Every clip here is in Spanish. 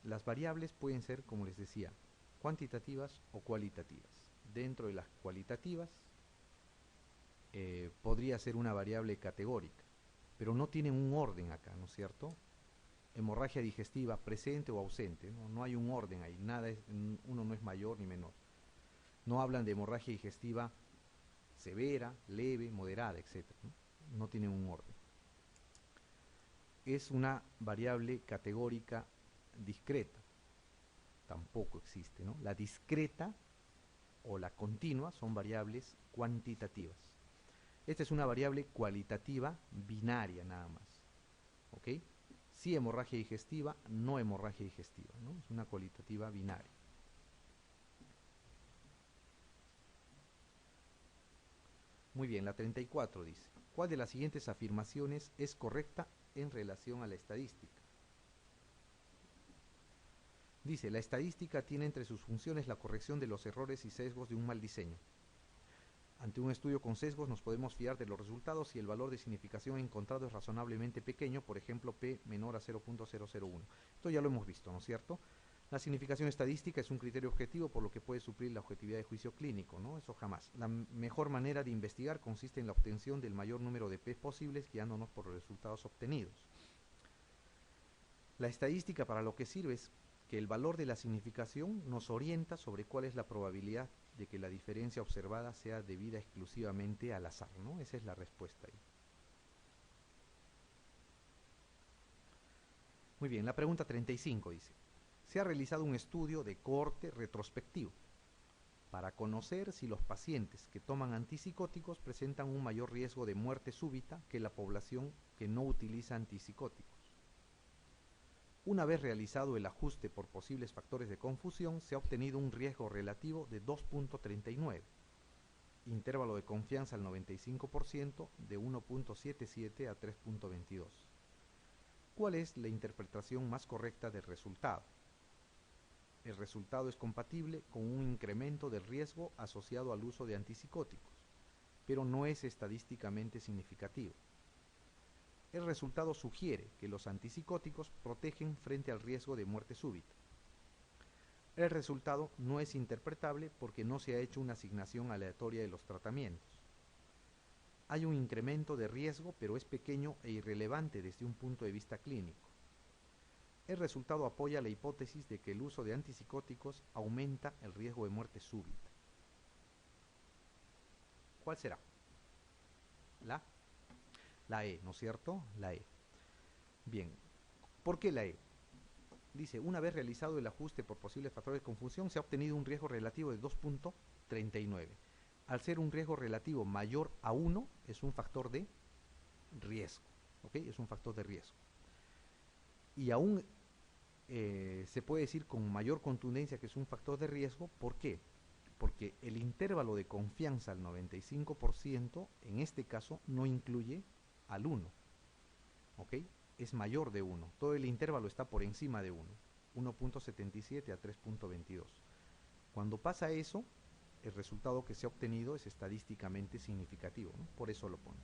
las variables pueden ser, como les decía, cuantitativas o cualitativas. Dentro de las cualitativas podría ser una variable categórica, pero no tienen un orden acá, ¿no es cierto? Hemorragia digestiva presente o ausente, ¿no? No hay un orden ahí, nada es, uno no es mayor ni menor. No hablan de hemorragia digestiva severa, leve, moderada, etcétera, ¿no? No tienen un orden. Es una variable categórica discreta, tampoco existe, ¿no? La discreta o la continua son variables cuantitativas. Esta es una variable cualitativa binaria nada más, ¿ok? Sí hemorragia digestiva, no hemorragia digestiva, ¿no? Es una cualitativa binaria. Muy bien, la 34 dice, ¿cuál de las siguientes afirmaciones es correcta en relación a la estadística? Dice, la estadística tiene entre sus funciones la corrección de los errores y sesgos de un mal diseño. Ante un estudio con sesgos nos podemos fiar de los resultados si el valor de significación encontrado es razonablemente pequeño, por ejemplo p menor a 0.001. Esto ya lo hemos visto, ¿no es cierto? La significación estadística es un criterio objetivo por lo que puede suplir la objetividad de juicio clínico, ¿no? Eso jamás. La mejor manera de investigar consiste en la obtención del mayor número de p posibles guiándonos por los resultados obtenidos. La estadística para lo que sirve es que el valor de la significación nos orienta sobre cuál es la probabilidad de que la diferencia observada sea debida exclusivamente al azar, ¿no? Esa es la respuesta ahí. Muy bien, la pregunta 35 dice, se ha realizado un estudio de cohorte retrospectivo para conocer si los pacientes que toman antipsicóticos presentan un mayor riesgo de muerte súbita que la población que no utiliza antipsicóticos. Una vez realizado el ajuste por posibles factores de confusión, se ha obtenido un riesgo relativo de 2.39, intervalo de confianza al 95% de 1.77 a 3.22. ¿Cuál es la interpretación más correcta del resultado? El resultado es compatible con un incremento del riesgo asociado al uso de antipsicóticos, pero no es estadísticamente significativo. El resultado sugiere que los antipsicóticos protegen frente al riesgo de muerte súbita. El resultado no es interpretable porque no se ha hecho una asignación aleatoria de los tratamientos. Hay un incremento de riesgo, pero es pequeño e irrelevante desde un punto de vista clínico. El resultado apoya la hipótesis de que el uso de antipsicóticos aumenta el riesgo de muerte súbita. ¿Cuál será? La E, ¿no es cierto? La E. Bien, ¿por qué la E? Dice, una vez realizado el ajuste por posibles factores de confusión, se ha obtenido un riesgo relativo de 2.39. Al ser un riesgo relativo mayor a 1, es un factor de riesgo. ¿Ok? Es un factor de riesgo. Y aún se puede decir con mayor contundencia que es un factor de riesgo. ¿Por qué? Porque el intervalo de confianza al 95% en este caso no incluye al 1. ¿Ok? Es mayor de 1. Todo el intervalo está por encima de 1. 1.77 a 3.22. Cuando pasa eso, el resultado que se ha obtenido es estadísticamente significativo, ¿no? Por eso lo pone.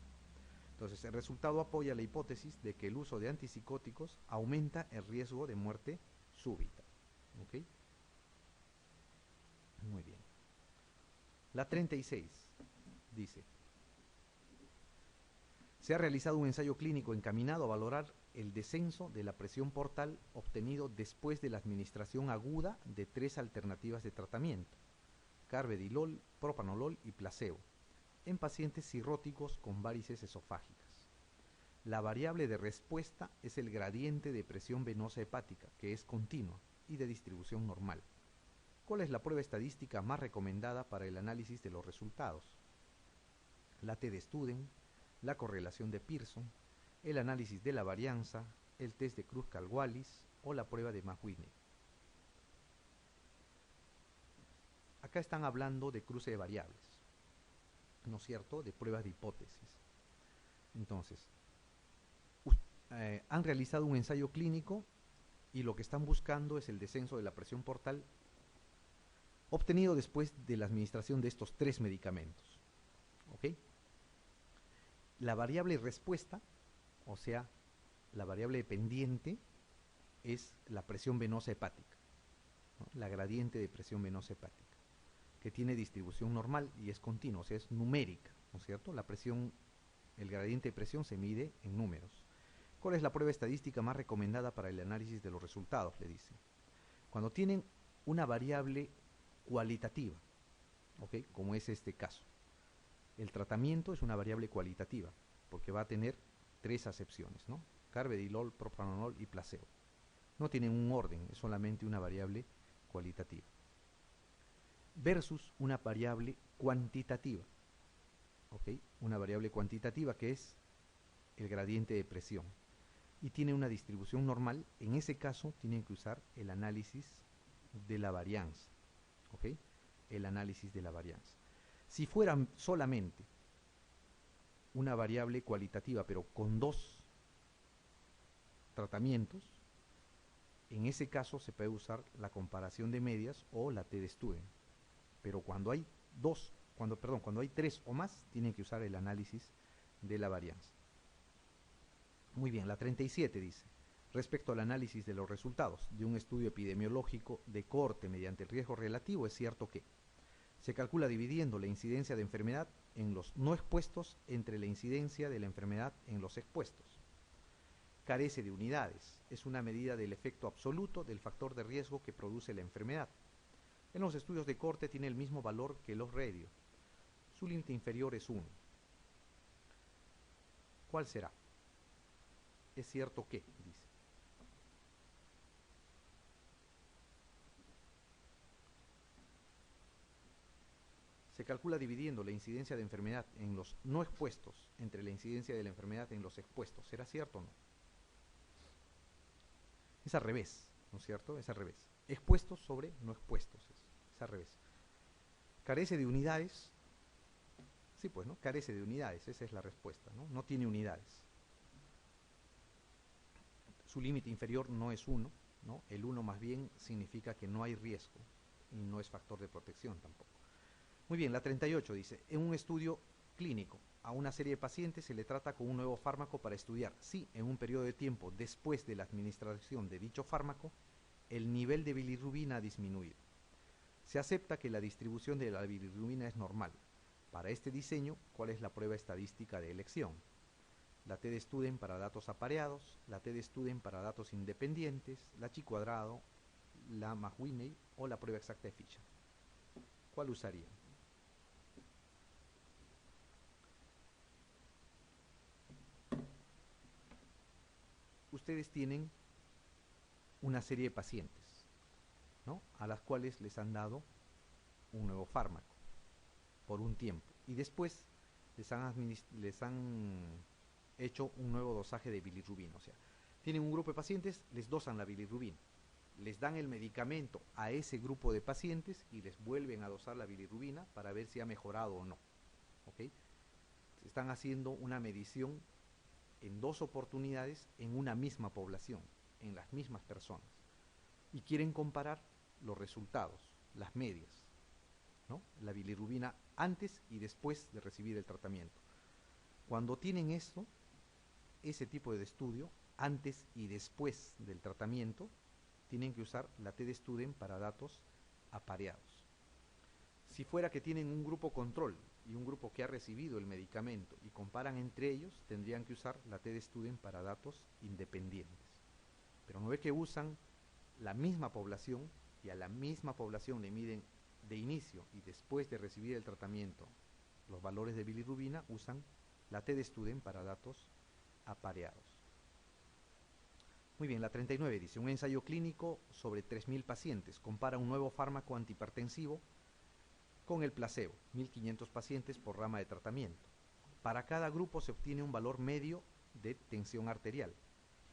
Entonces, el resultado apoya la hipótesis de que el uso de antipsicóticos aumenta el riesgo de muerte súbita. ¿Ok? Muy bien. La 36 dice, se ha realizado un ensayo clínico encaminado a valorar el descenso de la presión portal obtenido después de la administración aguda de 3 alternativas de tratamiento, carvedilol, propanolol y placebo, en pacientes cirróticos con varices esofágicas. La variable de respuesta es el gradiente de presión venosa hepática, que es continua y de distribución normal. ¿Cuál es la prueba estadística más recomendada para el análisis de los resultados? La T de Studen, la correlación de Pearson, el análisis de la varianza, el test de Kruskal-Wallis o la prueba de Mahwini. Acá están hablando de cruce de variables, ¿no es cierto?, de pruebas de hipótesis. Entonces, han realizado un ensayo clínico y lo que están buscando es el descenso de la presión portal obtenido después de la administración de estos 3 medicamentos. ¿Ok? La variable respuesta, o sea, la variable dependiente, es la presión venosa hepática, ¿no? La gradiente de presión venosa hepática, que tiene distribución normal y es continua, o sea, es numérica, ¿no es cierto? La presión, el gradiente de presión se mide en números. ¿Cuál es la prueba estadística más recomendada para el análisis de los resultados? Le dicen. Cuando tienen una variable cualitativa, ¿ok? Como es este caso. El tratamiento es una variable cualitativa, porque va a tener tres acepciones, ¿no? Carvedilol, propranolol y placebo. No tienen un orden, es solamente una variable cualitativa. Versus una variable cuantitativa, ¿ok? Una variable cuantitativa que es el gradiente de presión y tiene una distribución normal. En ese caso tienen que usar el análisis de la varianza, ¿ok? El análisis de la varianza. Si fueran solamente una variable cualitativa, pero con dos tratamientos, en ese caso se puede usar la comparación de medias o la T-de-Student. Pero cuando hay cuando hay tres o más, tienen que usar el análisis de la varianza. Muy bien, la 37 dice: respecto al análisis de los resultados de un estudio epidemiológico de cohorte mediante el riesgo relativo, es cierto que se calcula dividiendo la incidencia de enfermedad en los no expuestos entre la incidencia de la enfermedad en los expuestos. Carece de unidades, es una medida del efecto absoluto del factor de riesgo que produce la enfermedad. En los estudios de cohorte tiene el mismo valor que los radio. Su límite inferior es 1. ¿Cuál será? Es cierto que, dice. Se calcula dividiendo la incidencia de enfermedad en los no expuestos entre la incidencia de la enfermedad en los expuestos. ¿Será cierto o no? Es al revés, ¿no es cierto? Es al revés. Expuestos sobre no expuestos. Es al revés. Carece de unidades. Sí, pues, ¿no? Carece de unidades. Esa es la respuesta, ¿no? No tiene unidades. Su límite inferior no es 1, ¿no? El 1 más bien significa que no hay riesgo y no es factor de protección tampoco. Muy bien, la 38 dice: en un estudio clínico a una serie de pacientes se le trata con un nuevo fármaco para estudiar si en un periodo de tiempo después de la administración de dicho fármaco el nivel de bilirrubina ha disminuido. Se acepta que la distribución de la bilirrubina es normal. Para este diseño, ¿cuál es la prueba estadística de elección? La T-de-Student para datos apareados, la T-de-Student para datos independientes, la chi-cuadrado, la Mahwiney o la prueba exacta de Fischer. ¿Cuál usarían? Ustedes tienen una serie de pacientes, ¿no? A las cuales les han dado un nuevo fármaco por un tiempo y después les han hecho un nuevo dosaje de bilirrubina. O sea, tienen un grupo de pacientes, les dosan la bilirrubina, les dan el medicamento a ese grupo de pacientes y les vuelven a dosar la bilirrubina para ver si ha mejorado o no. ¿Ok? Están haciendo una medición en dos oportunidades en una misma población, en las mismas personas, y quieren comparar los resultados, las medias, ¿no? La bilirrubina antes y después de recibir el tratamiento. Cuando tienen esto, ese tipo de estudio, antes y después del tratamiento, tienen que usar la T-de-Student para datos apareados. Si fuera que tienen un grupo control y un grupo que ha recibido el medicamento y comparan entre ellos, tendrían que usar la T-de-Student para datos independientes. Pero no ve que usan la misma población y a la misma población le miden de inicio y después de recibir el tratamiento los valores de bilirrubina, usan la T-de-Student para datos apareados. Muy bien, la 39 dice: un ensayo clínico sobre 3.000 pacientes compara un nuevo fármaco antihipertensivo con el placebo, 1.500 pacientes por rama de tratamiento. Para cada grupo se obtiene un valor medio de tensión arterial.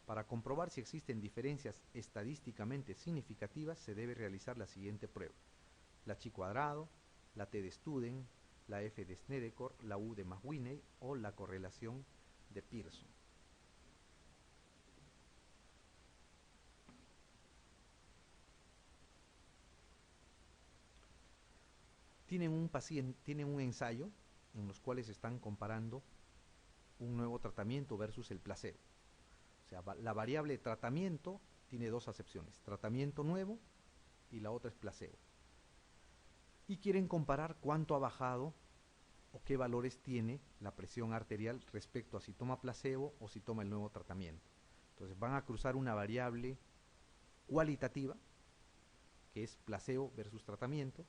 Para comprobar si existen diferencias estadísticamente significativas, se debe realizar la siguiente prueba: la chi-cuadrado, la T-de-Student, la F de Snedeker, la U de Mahwiney o la correlación de Pearson. Tienen un ensayo en los cuales están comparando un nuevo tratamiento versus el placebo. O sea, la variable de tratamiento tiene dos acepciones, tratamiento nuevo y la otra es placebo. Y quieren comparar cuánto ha bajado o qué valores tiene la presión arterial respecto a si toma placebo o si toma el nuevo tratamiento. Entonces van a cruzar una variable cualitativa, que es placebo versus tratamiento,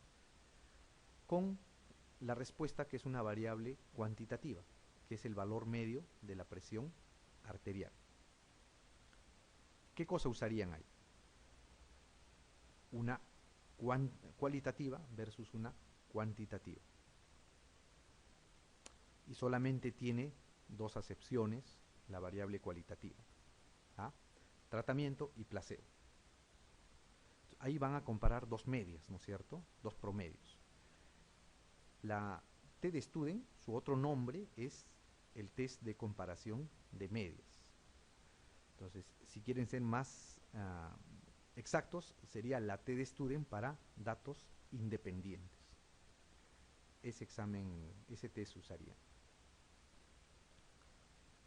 con la respuesta, que es una variable cuantitativa, que es el valor medio de la presión arterial. ¿Qué cosa usarían ahí? Una cualitativa versus una cuantitativa. Y solamente tiene dos acepciones la variable cualitativa, ¿ah? Tratamiento y placebo. Ahí van a comparar dos medias, ¿no es cierto? Dos promedios. La T de Studen, su otro nombre es el test de comparación de medias. Entonces, si quieren ser más exactos, sería la T de Studen para datos independientes. Ese test usaría.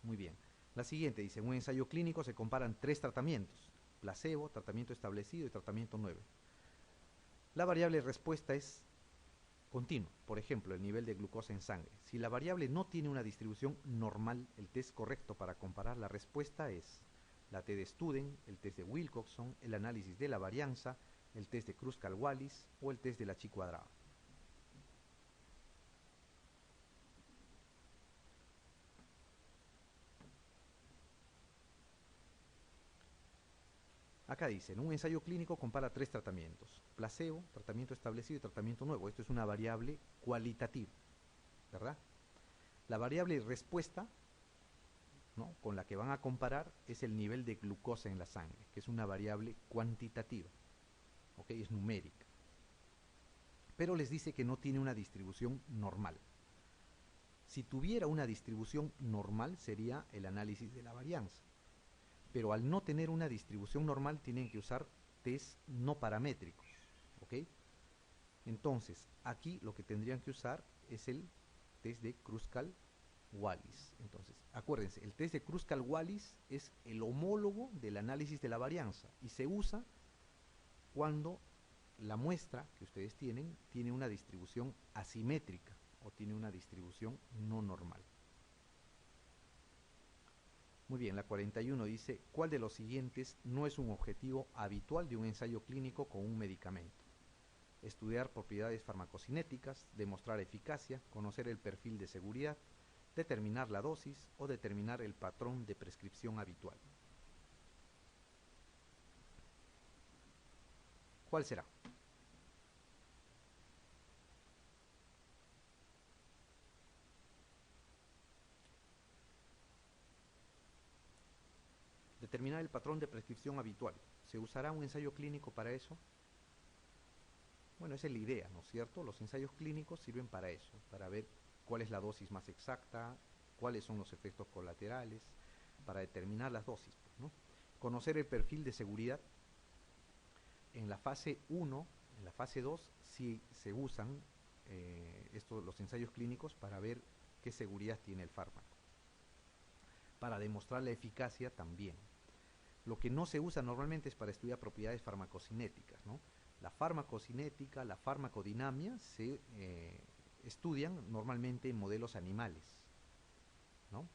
Muy bien. La siguiente dice, en un ensayo clínico se comparan 3 tratamientos: placebo, tratamiento establecido y tratamiento nuevo. La variable respuesta es continua. Por ejemplo, el nivel de glucosa en sangre. Si la variable no tiene una distribución normal, el test correcto para comparar la respuesta es la T de Studen, el test de Wilcoxon, el análisis de la varianza, el test de Kruskal-Wallis o el test de la chi cuadrada. Acá dice, en un ensayo clínico compara 3 tratamientos: placebo, tratamiento establecido y tratamiento nuevo. Esto es una variable cualitativa, ¿verdad? La variable respuesta, ¿no?, con la que van a comparar es el nivel de glucosa en la sangre, que es una variable cuantitativa, ¿ok? Es numérica. Pero les dice que no tiene una distribución normal. Si tuviera una distribución normal sería el análisis de la varianza. Pero al no tener una distribución normal tienen que usar test no paramétricos, ¿ok? Entonces, aquí lo que tendrían que usar es el test de Kruskal-Wallis. Entonces, acuérdense, el test de Kruskal-Wallis es el homólogo del análisis de la varianza y se usa cuando la muestra que ustedes tiene una distribución asimétrica o tiene una distribución no normal. Muy bien, la 41 dice, ¿cuál de los siguientes no es un objetivo habitual de un ensayo clínico con un medicamento? Estudiar propiedades farmacocinéticas, demostrar eficacia, conocer el perfil de seguridad, determinar la dosis o determinar el patrón de prescripción habitual. ¿Cuál será? Determinar el patrón de prescripción habitual. ¿Se usará un ensayo clínico para eso? Bueno, esa es la idea, ¿no es cierto? Los ensayos clínicos sirven para eso, para ver cuál es la dosis más exacta, cuáles son los efectos colaterales, para determinar las dosis, ¿no? Conocer el perfil de seguridad. En la fase 1, en la fase 2, sí se usan los ensayos clínicos para ver qué seguridad tiene el fármaco. Para demostrar la eficacia también. Lo que no se usa normalmente es para estudiar propiedades farmacocinéticas, ¿no? La farmacocinética, la farmacodinamia se estudian normalmente en modelos animales, ¿no?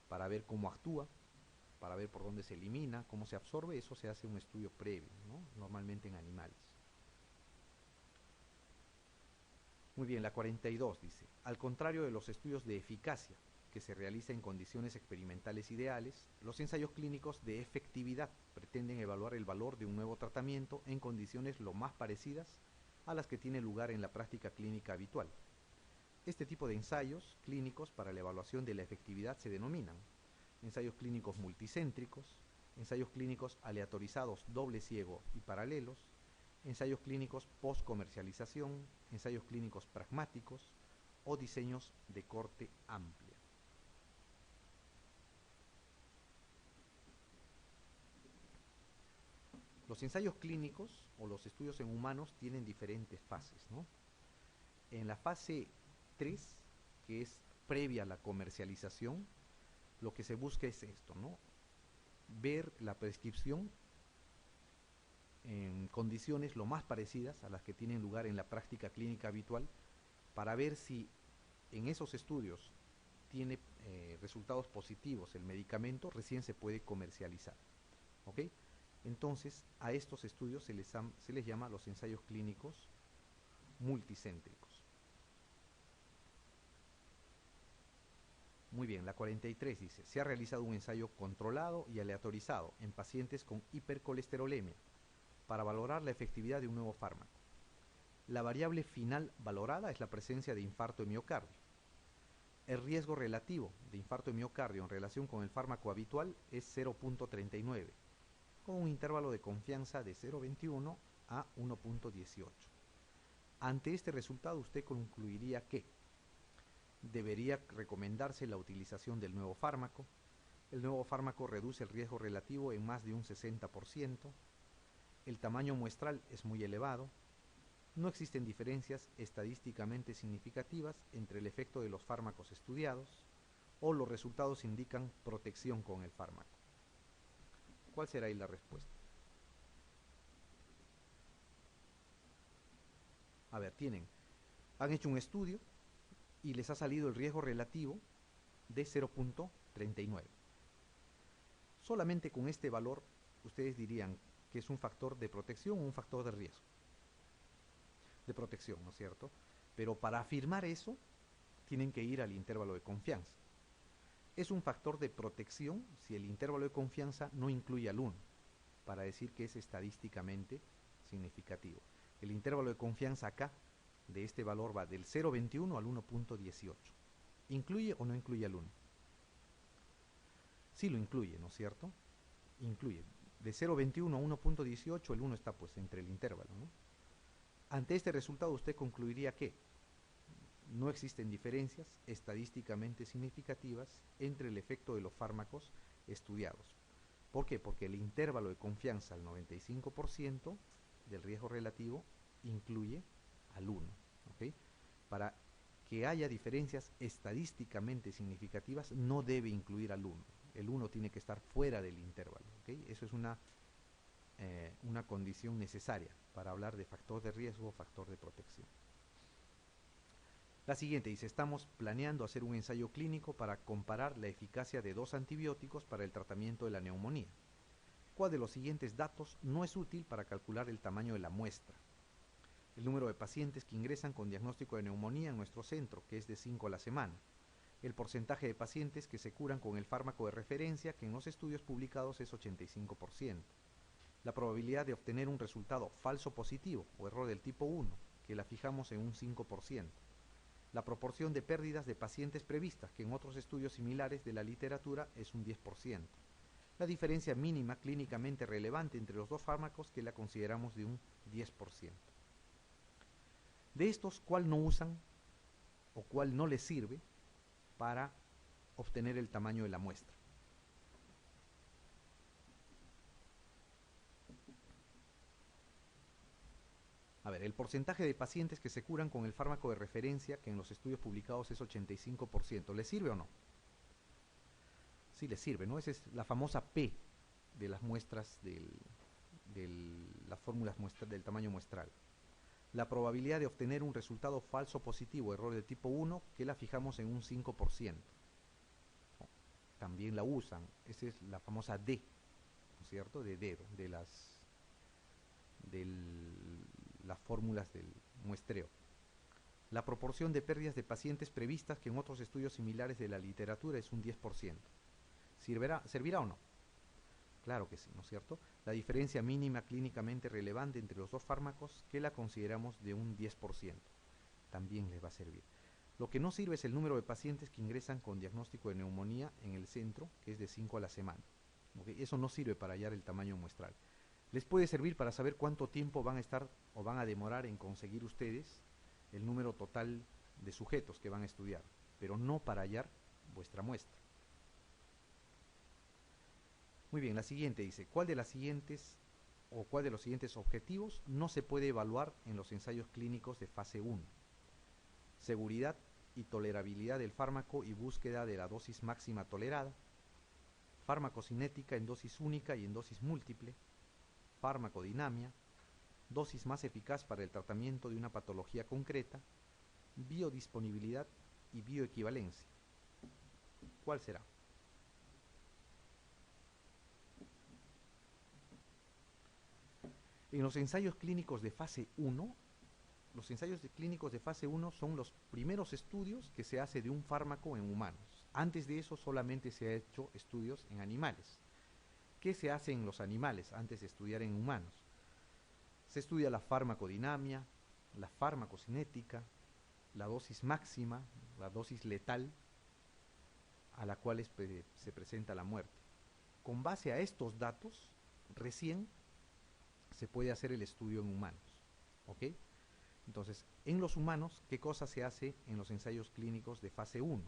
Para ver cómo actúa, para ver por dónde se elimina, cómo se absorbe. Eso se hace un estudio previo, ¿no?, normalmente en animales. Muy bien, la 42 dice, al contrario de los estudios de eficacia que se realiza en condiciones experimentales ideales, los ensayos clínicos de efectividad pretenden evaluar el valor de un nuevo tratamiento en condiciones lo más parecidas a las que tiene lugar en la práctica clínica habitual. Este tipo de ensayos clínicos para la evaluación de la efectividad se denominan ensayos clínicos multicéntricos, ensayos clínicos aleatorizados doble ciego y paralelos, ensayos clínicos post-comercialización, ensayos clínicos pragmáticos o diseños de corte amplia. Los ensayos clínicos o los estudios en humanos tienen diferentes fases, ¿no? En la fase 3, que es previa a la comercialización, lo que se busca es esto, ¿no? Ver la prescripción condiciones lo más parecidas a las que tienen lugar en la práctica clínica habitual para ver si en esos estudios tiene resultados positivos el medicamento, recién se puede comercializar. ¿Ok? Entonces, a estos estudios se les llama los ensayos clínicos multicéntricos. Muy bien, la 43 dice, se ha realizado un ensayo controlado y aleatorizado en pacientes con hipercolesterolemia para valorar la efectividad de un nuevo fármaco. La variable final valorada es la presencia de infarto de miocardio. El riesgo relativo de infarto de miocardio en relación con el fármaco habitual es 0.39, con un intervalo de confianza de 0.21 a 1.18. Ante este resultado, usted concluiría que debería recomendarse la utilización del nuevo fármaco. El nuevo fármaco reduce el riesgo relativo en más de un 60%. El tamaño muestral es muy elevado. No existen diferencias estadísticamente significativas entre el efecto de los fármacos estudiados, o los resultados indican protección con el fármaco. ¿Cuál será ahí la respuesta? A ver, han hecho un estudio y les ha salido el riesgo relativo de 0.39. Solamente con este valor, ustedes dirían que es un factor de protección o un factor de riesgo. De protección, ¿no es cierto? Pero para afirmar eso, tienen que ir al intervalo de confianza. Es un factor de protección si el intervalo de confianza no incluye al 1, para decir que es estadísticamente significativo. El intervalo de confianza acá, de este valor, va del 0.21 al 1.18. ¿Incluye o no incluye al 1? Sí lo incluye, ¿no es cierto? Incluye. De 0.21 a 1.18, el 1 está pues entre el intervalo, ¿no? Ante este resultado usted concluiría que no existen diferencias estadísticamente significativas entre el efecto de los fármacos estudiados. ¿Por qué? Porque el intervalo de confianza al 95% del riesgo relativo incluye al 1. ¿Okay? Para que haya diferencias estadísticamente significativas no debe incluir al 1. El 1 tiene que estar fuera del intervalo. ¿Okay? Eso es una condición necesaria para hablar de factor de riesgo o factor de protección. La siguiente dice, estamos planeando hacer un ensayo clínico para comparar la eficacia de 2 antibióticos para el tratamiento de la neumonía. ¿Cuál de los siguientes datos no es útil para calcular el tamaño de la muestra? El número de pacientes que ingresan con diagnóstico de neumonía en nuestro centro, que es de 5 a la semana. El porcentaje de pacientes que se curan con el fármaco de referencia, que en los estudios publicados es 85%. La probabilidad de obtener un resultado falso positivo o error del tipo 1, que la fijamos en un 5%. La proporción de pérdidas de pacientes previstas, que en otros estudios similares de la literatura es un 10%. La diferencia mínima clínicamente relevante entre los dos fármacos, que la consideramos de un 10%. De estos, ¿cuál no usan o cuál no les sirve para obtener el tamaño de la muestra? A ver, el porcentaje de pacientes que se curan con el fármaco de referencia, que en los estudios publicados es 85%, ¿le sirve o no? Sí, le sirve, ¿no? Esa es la famosa P de las muestras las fórmulas del tamaño muestral. La probabilidad de obtener un resultado falso positivo, error de tipo 1, que la fijamos en un 5%. También la usan, esa es la famosa D, ¿no es cierto? De dedo, de las fórmulas del muestreo. La proporción de pérdidas de pacientes previstas, que en otros estudios similares de la literatura es un 10%. ¿Servirá o no? Claro que sí, ¿no es cierto? La diferencia mínima clínicamente relevante entre los dos fármacos, que la consideramos de un 10%. También les va a servir. Lo que no sirve es el número de pacientes que ingresan con diagnóstico de neumonía en el centro, que es de 5 a la semana. ¿Okay? Eso no sirve para hallar el tamaño muestral. Les puede servir para saber cuánto tiempo van a estar o van a demorar en conseguir ustedes el número total de sujetos que van a estudiar, pero no para hallar vuestra muestra. Muy bien, la siguiente dice, ¿cuál de los siguientes objetivos no se puede evaluar en los ensayos clínicos de fase 1? Seguridad y tolerabilidad del fármaco y búsqueda de la dosis máxima tolerada, farmacocinética en dosis única y en dosis múltiple, farmacodinamia, dosis más eficaz para el tratamiento de una patología concreta, biodisponibilidad y bioequivalencia. ¿Cuál será? En los ensayos clínicos de fase 1, los ensayos clínicos de fase 1 son los primeros estudios que se hace de un fármaco en humanos. Antes de eso solamente se ha hecho estudios en animales. ¿Qué se hace en los animales antes de estudiar en humanos? Se estudia la farmacodinámica, la farmacocinética, la dosis máxima, la dosis letal a la cual se presenta la muerte. Con base a estos datos, recién se puede hacer el estudio en humanos. ¿Ok? Entonces, en los humanos, ¿qué cosa se hace en los ensayos clínicos de fase 1?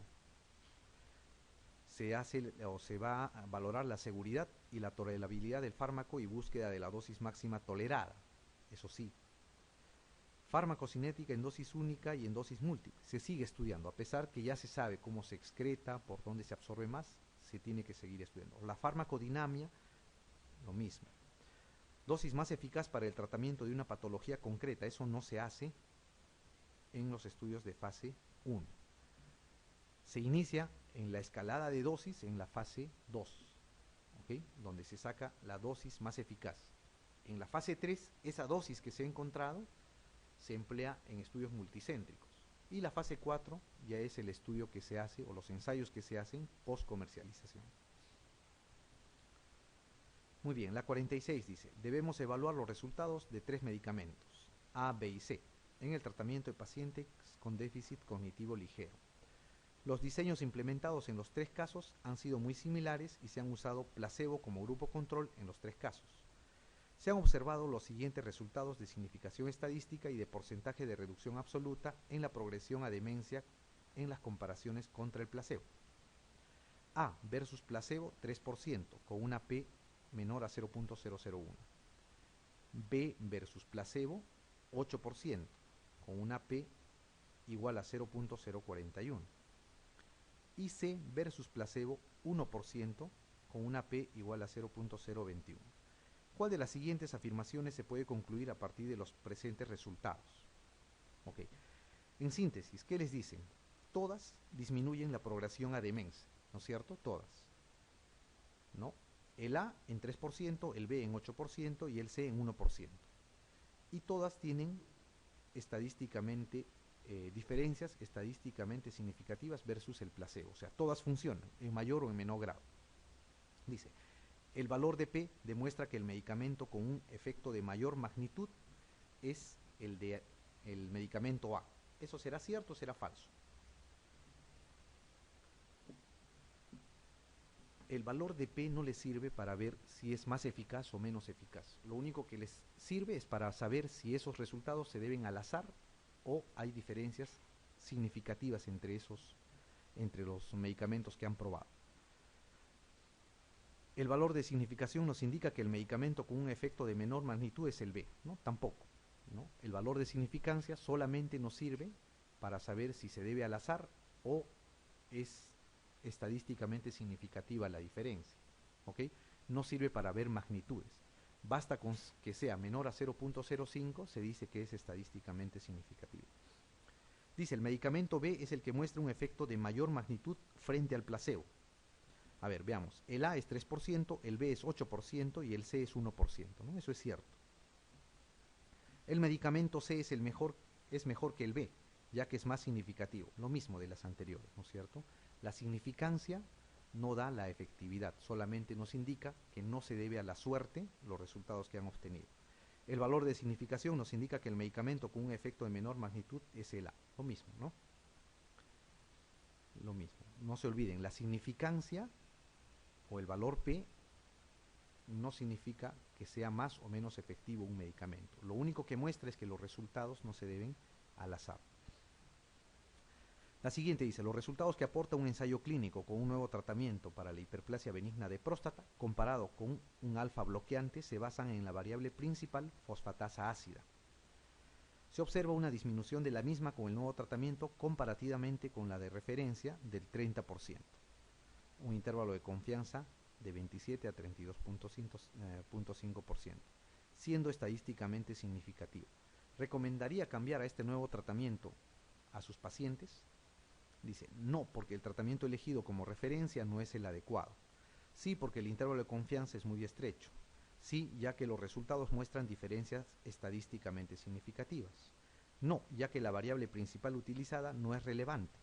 Se hace o se va a valorar la seguridad y la tolerabilidad del fármaco y búsqueda de la dosis máxima tolerada. Eso sí, farmacocinética en dosis única y en dosis múltiple. Se sigue estudiando, a pesar que ya se sabe cómo se excreta, por dónde se absorbe más, se tiene que seguir estudiando. La farmacodinámica, lo mismo. Dosis más eficaz para el tratamiento de una patología concreta, eso no se hace en los estudios de fase 1. Se inicia en la escalada de dosis en la fase 2, ¿okay? Donde se saca la dosis más eficaz. En la fase 3, esa dosis que se ha encontrado se emplea en estudios multicéntricos. Y la fase 4 ya es el estudio que se hace o los ensayos que se hacen post comercialización. Muy bien, la 46 dice, debemos evaluar los resultados de 3 medicamentos, A, B y C, en el tratamiento de pacientes con déficit cognitivo ligero. Los diseños implementados en los 3 casos han sido muy similares y se han usado placebo como grupo control en los 3 casos. Se han observado los siguientes resultados de significación estadística y de porcentaje de reducción absoluta en la progresión a demencia en las comparaciones contra el placebo. A versus placebo 3% con una P menor a 0.001. B versus placebo 8% con una P igual a 0.041. Y C versus placebo 1% con una P igual a 0.021. ¿Cuál de las siguientes afirmaciones se puede concluir a partir de los presentes resultados? Ok. En síntesis, ¿qué les dicen? Todas disminuyen la progresión a demencia, ¿no es cierto? Todas. ¿No? El A en 3%, el B en 8% y el C en 1%. Y todas tienen estadísticamente diferencias estadísticamente significativas versus el placebo. O sea, todas funcionan en mayor o en menor grado. Dice, el valor de P demuestra que el medicamento con un efecto de mayor magnitud es el medicamento A. ¿Eso será cierto o será falso? El valor de P no les sirve para ver si es más eficaz o menos eficaz. Lo único que les sirve es para saber si esos resultados se deben al azar o hay diferencias significativas entre los medicamentos que han probado. El valor de significación nos indica que el medicamento con un efecto de menor magnitud es el B, ¿no? Tampoco, ¿no? El valor de significancia solamente nos sirve para saber si se debe al azar o es estadísticamente significativa la diferencia, ¿ok? No sirve para ver magnitudes. Basta con que sea menor a 0.05, se dice que es estadísticamente significativo. Dice, el medicamento B es el que muestra un efecto de mayor magnitud frente al placebo. A ver, veamos, el A es 3%, el B es 8% y el C es 1%, ¿no? Eso es cierto. El medicamento C es mejor que el B, ya que es más significativo, lo mismo de las anteriores, ¿no es cierto? La significancia no da la efectividad, solamente nos indica que no se debe a la suerte los resultados que han obtenido. El valor de significación nos indica que el medicamento con un efecto de menor magnitud es el A, lo mismo, ¿no? Lo mismo, no se olviden, la significancia o el valor P no significa que sea más o menos efectivo un medicamento. Lo único que muestra es que los resultados no se deben al azar. La siguiente dice, los resultados que aporta un ensayo clínico con un nuevo tratamiento para la hiperplasia benigna de próstata comparado con un alfa bloqueante se basan en la variable principal fosfatasa ácida. Se observa una disminución de la misma con el nuevo tratamiento comparativamente con la de referencia del 30%. Un intervalo de confianza de 27 a 32.5%. siendo estadísticamente significativo. ¿Recomendaría cambiar a este nuevo tratamiento a sus pacientes? Dice, no, porque el tratamiento elegido como referencia no es el adecuado. Sí, porque el intervalo de confianza es muy estrecho. Sí, ya que los resultados muestran diferencias estadísticamente significativas. No, ya que la variable principal utilizada no es relevante.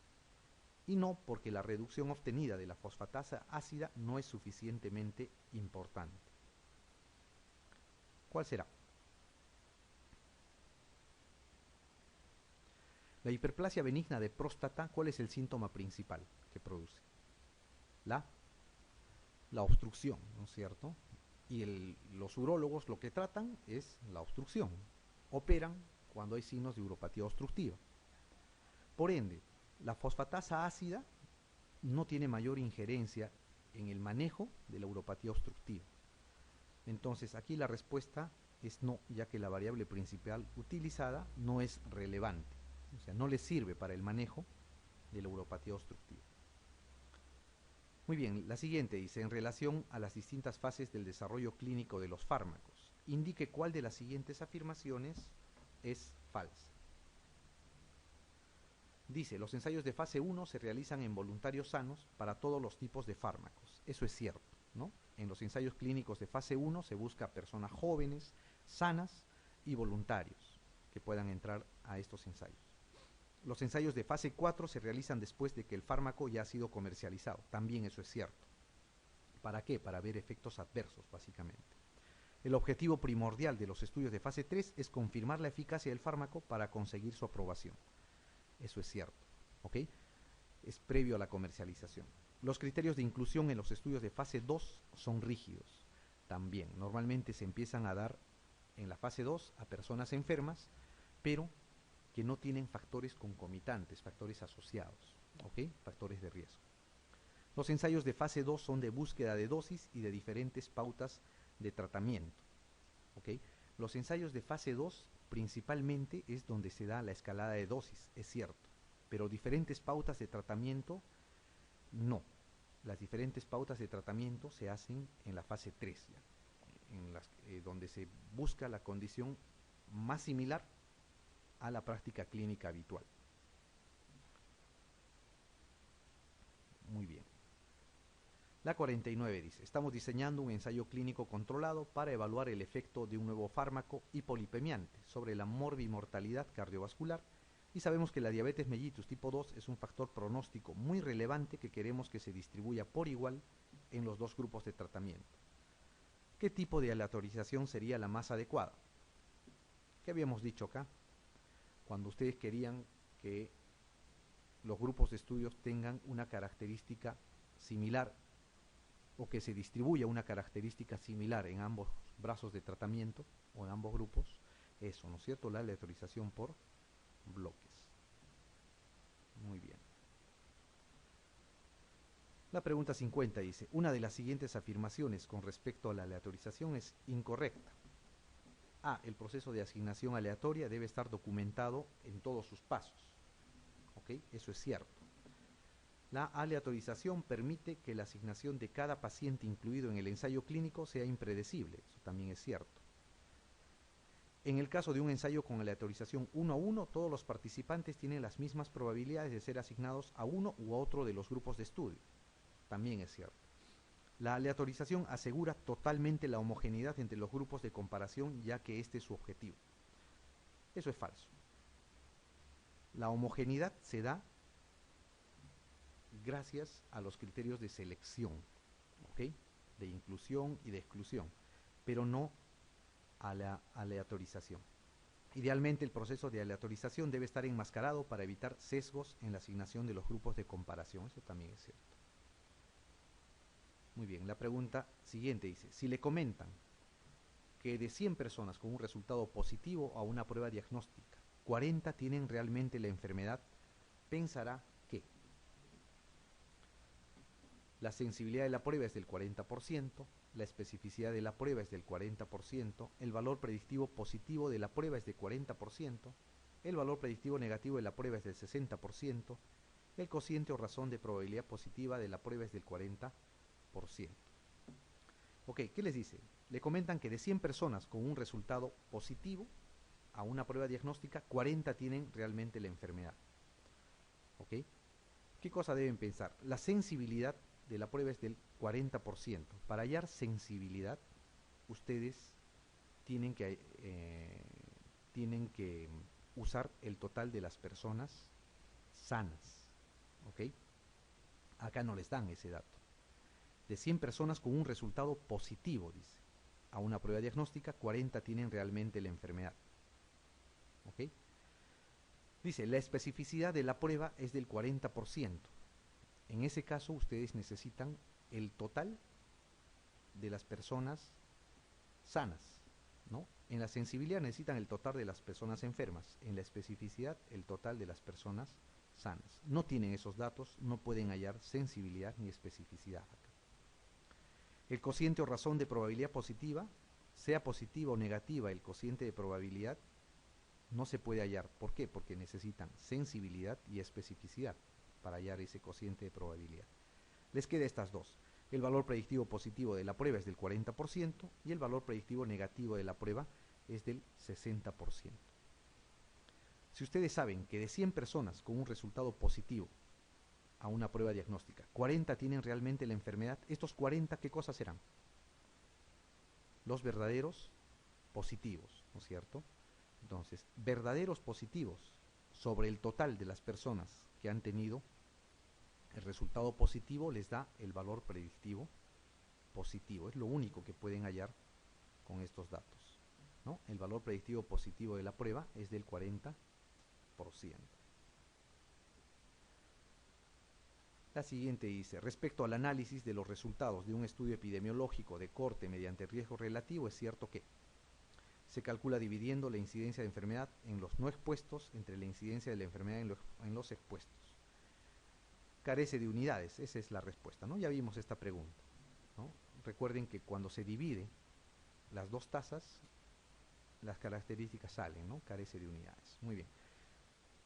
Y no, porque la reducción obtenida de la fosfatasa ácida no es suficientemente importante. ¿Cuál será? La hiperplasia benigna de próstata, ¿cuál es el síntoma principal que produce? La obstrucción, ¿no es cierto? Y los urólogos lo que tratan es la obstrucción. Operan cuando hay signos de uropatía obstructiva. Por ende, la fosfatasa ácida no tiene mayor injerencia en el manejo de la uropatía obstructiva. Entonces, aquí la respuesta es no, ya que la variable principal utilizada no es relevante. O sea, no le sirve para el manejo de la uropatía obstructiva. Muy bien, la siguiente dice, en relación a las distintas fases del desarrollo clínico de los fármacos, indique cuál de las siguientes afirmaciones es falsa. Dice, los ensayos de fase 1 se realizan en voluntarios sanos para todos los tipos de fármacos. Eso es cierto, ¿no? En los ensayos clínicos de fase 1 se busca personas jóvenes, sanas y voluntarios que puedan entrar a estos ensayos. Los ensayos de fase 4 se realizan después de que el fármaco ya ha sido comercializado. También eso es cierto. ¿Para qué? Para ver efectos adversos, básicamente. El objetivo primordial de los estudios de fase 3 es confirmar la eficacia del fármaco para conseguir su aprobación. Eso es cierto, ¿ok? Es previo a la comercialización. Los criterios de inclusión en los estudios de fase 2 son rígidos. También, normalmente se empiezan a dar en la fase 2 a personas enfermas, pero que no tienen factores concomitantes, factores asociados, ¿ok? Factores de riesgo. Los ensayos de fase 2 son de búsqueda de dosis y de diferentes pautas de tratamiento, ¿ok? Los ensayos de fase 2 principalmente es donde se da la escalada de dosis, es cierto, pero diferentes pautas de tratamiento, no. Las diferentes pautas de tratamiento se hacen en la fase 3, ya, en las, donde se busca la condición más similar a la práctica clínica habitual. Muy bien. La 49 dice, estamos diseñando un ensayo clínico controlado para evaluar el efecto de un nuevo fármaco hipolipemiante sobre la morbimortalidad cardiovascular y sabemos que la diabetes mellitus tipo 2 es un factor pronóstico muy relevante que queremos que se distribuya por igual en los dos grupos de tratamiento. ¿Qué tipo de aleatorización sería la más adecuada? ¿Qué habíamos dicho acá? Cuando ustedes querían que los grupos de estudios tengan una característica similar o que se distribuya una característica similar en ambos brazos de tratamiento o en ambos grupos, eso, ¿no es cierto? La aleatorización por bloques. Muy bien. La pregunta 50 dice, una de las siguientes afirmaciones con respecto a la aleatorización es incorrecta. A. El proceso de asignación aleatoria debe estar documentado en todos sus pasos. ¿Ok? Eso es cierto. La aleatorización permite que la asignación de cada paciente incluido en el ensayo clínico sea impredecible. Eso también es cierto. En el caso de un ensayo con aleatorización 1 a 1, todos los participantes tienen las mismas probabilidades de ser asignados a uno u otro de los grupos de estudio. También es cierto. La aleatorización asegura totalmente la homogeneidad entre los grupos de comparación, ya que este es su objetivo. Eso es falso. La homogeneidad se da gracias a los criterios de selección, ¿ok? De inclusión y de exclusión, pero no a la aleatorización. Idealmente el proceso de aleatorización debe estar enmascarado para evitar sesgos en la asignación de los grupos de comparación. Eso también es cierto. Muy bien, la pregunta siguiente dice, si le comentan que de 100 personas con un resultado positivo a una prueba diagnóstica, 40 tienen realmente la enfermedad, pensará que la sensibilidad de la prueba es del 40%, la especificidad de la prueba es del 40%, el valor predictivo positivo de la prueba es de 40%, el valor predictivo negativo de la prueba es del 60%, el cociente o razón de probabilidad positiva de la prueba es del 40%. Ok, ¿qué les dice? le comentan que de 100 personas con un resultado positivo a una prueba diagnóstica, 40 tienen realmente la enfermedad. ¿Ok? ¿Qué cosa deben pensar? La sensibilidad de la prueba es del 40%. Para hallar sensibilidad, ustedes tienen que usar el total de las personas sanas. ¿Ok? Acá no les dan ese dato. De 100 personas con un resultado positivo, dice, a una prueba diagnóstica, 40 tienen realmente la enfermedad. ¿Ok? Dice, la especificidad de la prueba es del 40%. En ese caso, ustedes necesitan el total de las personas sanas, ¿no? En la sensibilidad necesitan el total de las personas enfermas. En la especificidad, el total de las personas sanas. No tienen esos datos, no pueden hallar sensibilidad ni especificidad acá. El cociente o razón de probabilidad positiva, sea positiva o negativa el cociente de probabilidad, no se puede hallar. ¿Por qué? Porque necesitan sensibilidad y especificidad para hallar ese cociente de probabilidad. Les queda estas dos. El valor predictivo positivo de la prueba es del 40% y el valor predictivo negativo de la prueba es del 60%. Si ustedes saben que de 100 personas con un resultado positivo a una prueba diagnóstica, 40 tienen realmente la enfermedad, estos 40, ¿qué cosas serán? Los verdaderos positivos, ¿no es cierto? Entonces, verdaderos positivos sobre el total de las personas que han tenido el resultado positivo les da el valor predictivo positivo. Es lo único que pueden hallar con estos datos, ¿no? El valor predictivo positivo de la prueba es del 40%. La siguiente dice, respecto al análisis de los resultados de un estudio epidemiológico de corte mediante riesgo relativo, es cierto que se calcula dividiendo la incidencia de enfermedad en los no expuestos entre la incidencia de la enfermedad en los expuestos. Carece de unidades, esa es la respuesta, ¿no? Ya vimos esta pregunta, ¿no? Recuerden que cuando se divide las dos tasas, las características salen, ¿no? Carece de unidades. Muy bien.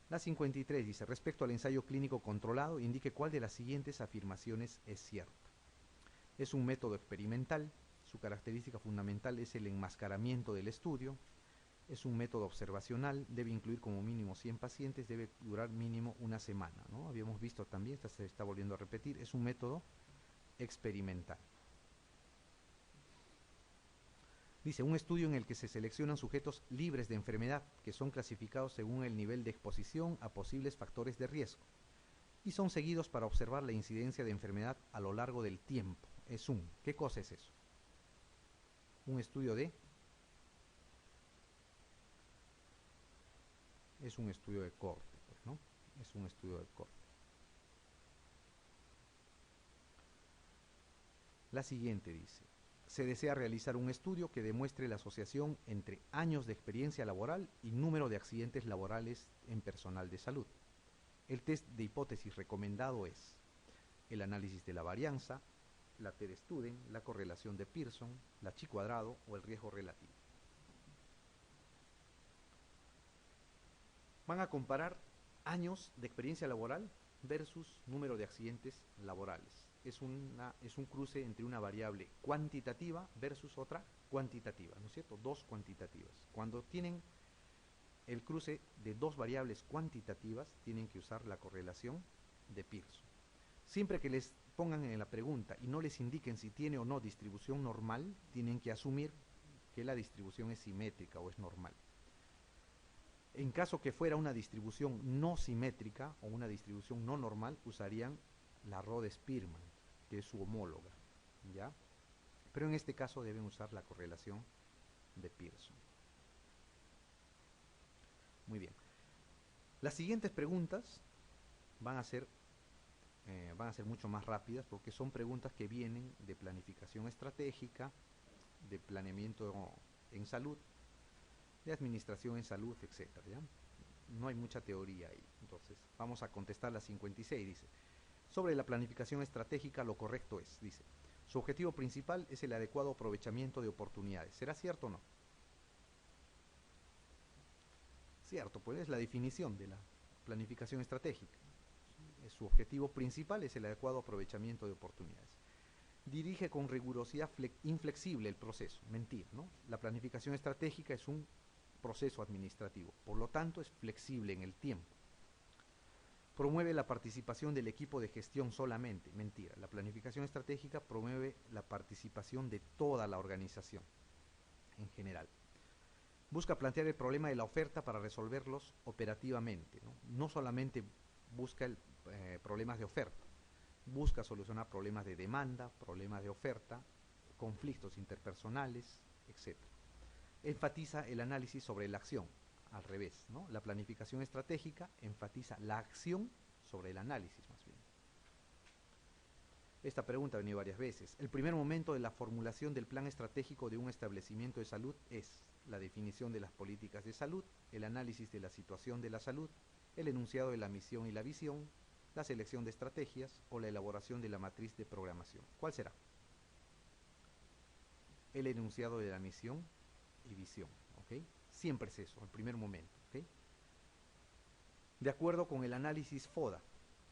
La 53 dice, respecto al ensayo clínico controlado, indique cuál de las siguientes afirmaciones es cierta. Es un método experimental, su característica fundamental es el enmascaramiento del estudio, es un método observacional, debe incluir como mínimo 100 pacientes, debe durar mínimo una semana, ¿no? Habíamos visto también, esta se está volviendo a repetir, es un método experimental. Dice, un estudio en el que se seleccionan sujetos libres de enfermedad, que son clasificados según el nivel de exposición a posibles factores de riesgo, y son seguidos para observar la incidencia de enfermedad a lo largo del tiempo. ¿Qué cosa es eso? Un estudio de... Es un estudio de corte, pues, ¿no? Es un estudio de corte. La siguiente dice, se desea realizar un estudio que demuestre la asociación entre años de experiencia laboral y número de accidentes laborales en personal de salud. El test de hipótesis recomendado es el análisis de la varianza, la T-de-Student, la correlación de Pearson, la chi cuadrado o el riesgo relativo. Van a comparar años de experiencia laboral versus número de accidentes laborales. Es un cruce entre una variable cuantitativa versus otra cuantitativa, ¿no es cierto? Dos cuantitativas. Cuando tienen el cruce de dos variables cuantitativas, tienen que usar la correlación de Pearson. Siempre que les pongan en la pregunta y no les indiquen si tiene o no distribución normal, tienen que asumir que la distribución es simétrica o es normal. En caso que fuera una distribución no simétrica o una distribución no normal, usarían la Rhodes-Spearman, que es su homóloga, ¿ya? Pero en este caso deben usar la correlación de Pearson. Muy bien. Las siguientes preguntas van a ser mucho más rápidas porque son preguntas que vienen de planificación estratégica, de planeamiento en salud, de administración en salud, etcétera, ¿ya? No hay mucha teoría ahí. Entonces, vamos a contestar la 56, dice. Sobre la planificación estratégica, lo correcto es, dice, su objetivo principal es el adecuado aprovechamiento de oportunidades. ¿Será cierto o no? Cierto, pues es la definición de la planificación estratégica. Su objetivo principal es el adecuado aprovechamiento de oportunidades. Dirige con rigurosidad inflexible el proceso. Mentira, ¿no? La planificación estratégica es un proceso administrativo, por lo tanto es flexible en el tiempo. Promueve la participación del equipo de gestión solamente. Mentira, la planificación estratégica promueve la participación de toda la organización en general. Busca plantear el problema de la oferta para resolverlos operativamente. No solamente busca problemas de oferta, busca solucionar problemas de demanda, problemas de oferta, conflictos interpersonales, etc. Enfatiza el análisis sobre la acción, al revés, ¿no? La planificación estratégica enfatiza la acción sobre el análisis, más bien. Esta pregunta ha venido varias veces. El primer momento de la formulación del plan estratégico de un establecimiento de salud es la definición de las políticas de salud, el análisis de la situación de la salud, el enunciado de la misión y la visión, la selección de estrategias o la elaboración de la matriz de programación. ¿Cuál será? El enunciado de la misión y visión, ¿ok? Siempre es eso, el primer momento, ¿ok? De acuerdo con el análisis FODA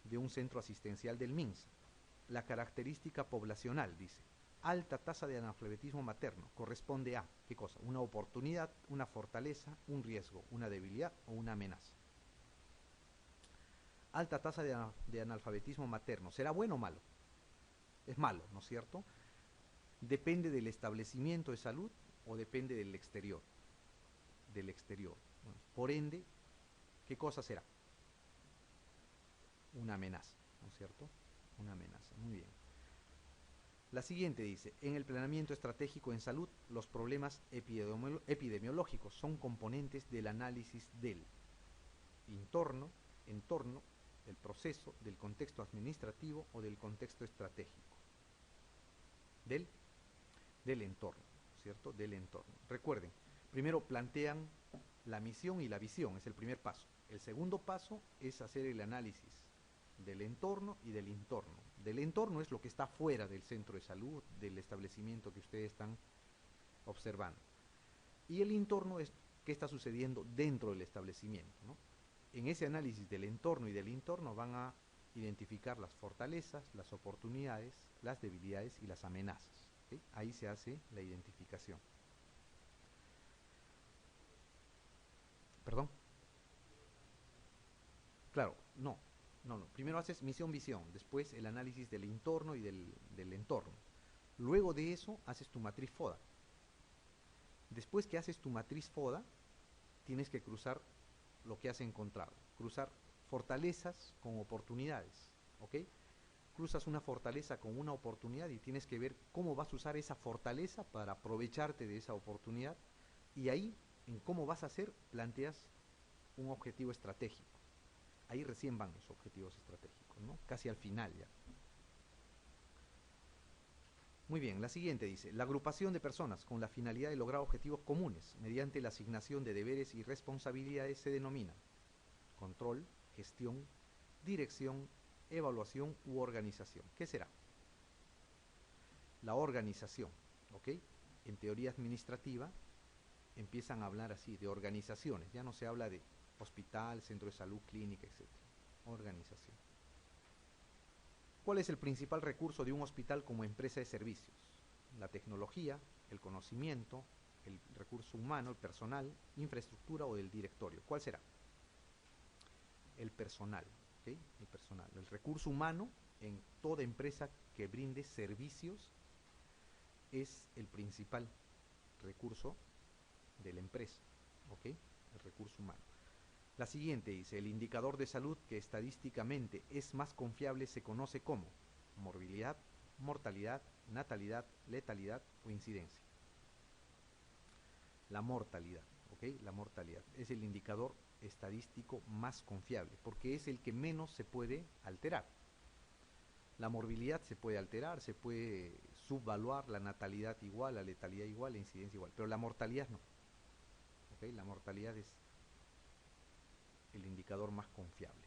de un centro asistencial del MINSA, la característica poblacional, dice, alta tasa de analfabetismo materno, corresponde a, ¿qué cosa? Una oportunidad, una fortaleza, un riesgo, una debilidad o una amenaza. Alta tasa de analfabetismo materno, ¿será bueno o malo? Es malo, ¿no es cierto? ¿Depende del establecimiento de salud o depende del exterior? Del exterior. Bueno, por ende, ¿qué cosa será? Una amenaza, ¿no es cierto? Una amenaza, muy bien. La siguiente dice, en el planeamiento estratégico en salud, los problemas epidemiológicos son componentes del análisis del entorno, del proceso, del contexto administrativo o del contexto estratégico. Del entorno, ¿cierto? Del entorno. Recuerden, primero plantean la misión y la visión, es el primer paso. El segundo paso es hacer el análisis del entorno y del entorno. Del entorno es lo que está fuera del centro de salud, del establecimiento que ustedes están observando. Y el entorno es qué está sucediendo dentro del establecimiento, ¿no? En ese análisis del entorno y del entorno van a identificar las fortalezas, las oportunidades, las debilidades y las amenazas. ¿Okay? Ahí se hace la identificación. ¿Perdón? Claro, no. Primero haces misión-visión, después el análisis del entorno y del entorno. Luego de eso haces tu matriz FODA. Después que haces tu matriz FODA, tienes que cruzar lo que has encontrado. Cruzar fortalezas con oportunidades, ¿ok? Cruzas una fortaleza con una oportunidad y tienes que ver cómo vas a usar esa fortaleza para aprovecharte de esa oportunidad. Y ahí, en cómo vas a hacer, planteas un objetivo estratégico. Ahí recién van los objetivos estratégicos, ¿no? Casi al final ya. Muy bien, la siguiente dice, la agrupación de personas con la finalidad de lograr objetivos comunes mediante la asignación de deberes y responsabilidades se denomina control, gestión, dirección, evaluación u organización. ¿Qué será? La organización, ¿ok? En teoría administrativa empiezan a hablar así de organizaciones, ya no se habla de hospital, centro de salud, clínica, etc. Organización. ¿Cuál es el principal recurso de un hospital como empresa de servicios? La tecnología, el conocimiento, el recurso humano, el personal, infraestructura o del directorio. ¿Cuál será? El personal, ¿okay? El personal. El recurso humano en toda empresa que brinde servicios es el principal recurso de la empresa, ¿ok? El recurso humano. La siguiente dice, el indicador de salud que estadísticamente es más confiable se conoce como morbilidad, mortalidad, natalidad, letalidad o incidencia. La mortalidad, ¿ok? La mortalidad es el indicador estadístico más confiable porque es el que menos se puede alterar. La morbilidad se puede alterar, se puede subvaluar, la natalidad igual, la letalidad igual, la incidencia igual, pero la mortalidad no. ¿Ok? La mortalidad es el indicador más confiable.